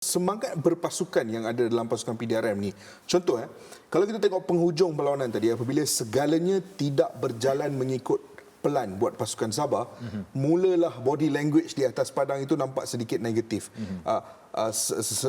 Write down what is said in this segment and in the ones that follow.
Semangat berpasukan yang ada dalam pasukan PDRM ni. Contoh kalau kita tengok penghujung perlawanan tadi, apabila segalanya tidak berjalan mengikut pelan buat pasukan Sabah, mulalah body language di atas padang itu nampak sedikit negatif.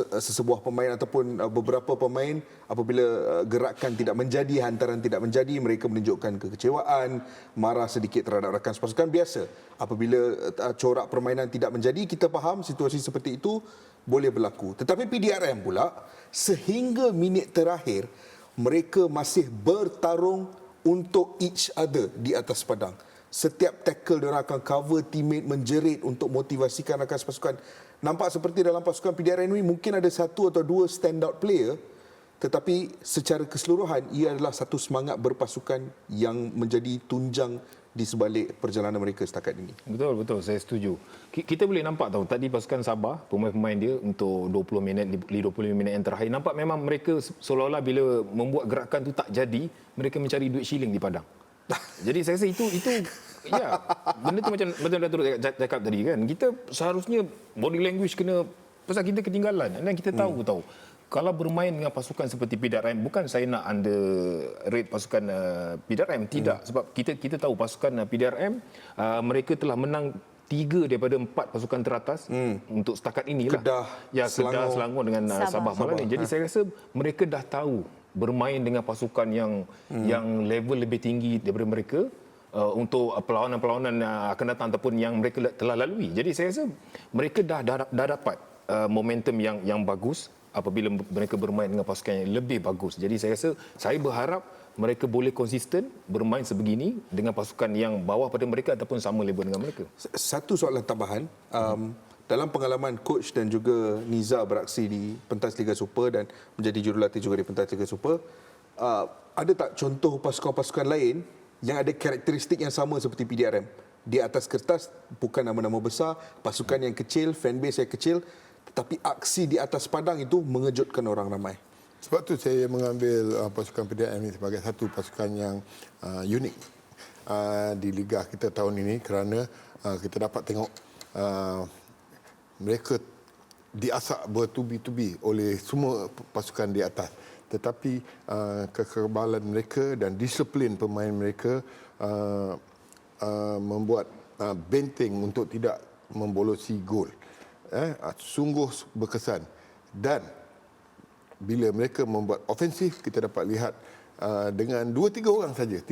Sesebuah pemain ataupun beberapa pemain, apabila gerakan tidak menjadi, hantaran tidak menjadi, mereka menunjukkan kekecewaan, marah sedikit terhadap rakan sepasukan. Biasa apabila corak permainan tidak menjadi, kita faham situasi seperti itu boleh berlaku. Tetapi PDRM pula, sehingga minit terakhir mereka masih bertarung untuk each other di atas padang. Setiap tackle mereka akan cover teammate, menjerit untuk motivasikan rakan sepasukan. Nampak seperti dalam pasukan PDRM ini mungkin ada satu atau dua stand out player, tetapi secara keseluruhan ia adalah satu semangat berpasukan yang menjadi tunjang di sebalik perjalanan mereka setakat ini. Betul, saya setuju. Kita boleh nampak tahu tadi pasukan Sabah, pemain-pemain dia untuk 20 minit, 25 minit yang terakhir, nampak memang mereka seolah-olah bila membuat gerakan tu tak jadi, mereka mencari duit shilling di padang. Jadi saya rasa itu ya, benda tu macam Datuk cakap tadi kan. Kita seharusnya body language kena, pasal kita ketinggalan dan kita tahu kalau bermain dengan pasukan seperti PDRM, bukan saya nak underrate pasukan PDRM, tidak. Sebab kita tahu pasukan PDRM, mereka telah menang 3 daripada 4 pasukan teratas untuk setakat inilah. Kedah, Selangor dengan Sabah Malani. Jadi saya rasa mereka dah tahu bermain dengan pasukan yang level lebih tinggi daripada mereka untuk perlawanan-perlawanan akan datang ataupun yang mereka telah lalui. Jadi saya rasa mereka dah dapat momentum yang bagus apabila mereka bermain dengan pasukan yang lebih bagus. Jadi saya berharap mereka boleh konsisten bermain sebegini dengan pasukan yang bawah pada mereka ataupun sama level dengan mereka. Satu soalan tambahan. Dalam pengalaman coach dan juga Niza beraksi di pentas Liga Super dan menjadi jurulatih juga di pentas Liga Super, ada tak contoh pasukan-pasukan lain yang ada karakteristik yang sama seperti PDRM? Di atas kertas bukan nama-nama besar, pasukan yang kecil, fanbase yang kecil, tetapi aksi di atas padang itu mengejutkan orang ramai. Sebab tu saya mengambil pasukan PDRM ini sebagai satu pasukan yang unik di Liga kita tahun ini, kerana kita dapat tengok mereka diasak bertubi-tubi oleh semua pasukan di atas. Tetapi kekebalan mereka dan disiplin pemain mereka membuat benteng untuk tidak membolosi gol. Sungguh berkesan. Dan bila mereka membuat ofensif, kita dapat lihat dengan 2-3 orang saja,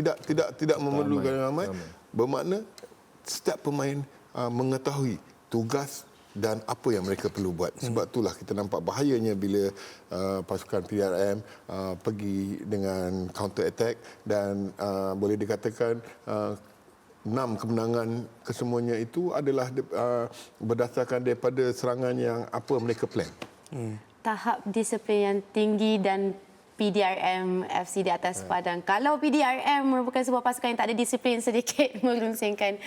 tidak memerlukan ramai. Bermakna setiap pemain mengetahui tugas dan apa yang mereka perlu buat. Sebab itulah kita nampak bahayanya bila pasukan PDRM pergi dengan counter attack dan boleh dikatakan 6 kemenangan kesemuanya itu adalah berdasarkan daripada serangan yang apa mereka plan. Tahap disiplin yang tinggi dan PDRM FC di atas padang. Kalau PDRM merupakan sebuah pasukan yang tak ada disiplin, sedikit merunsingkan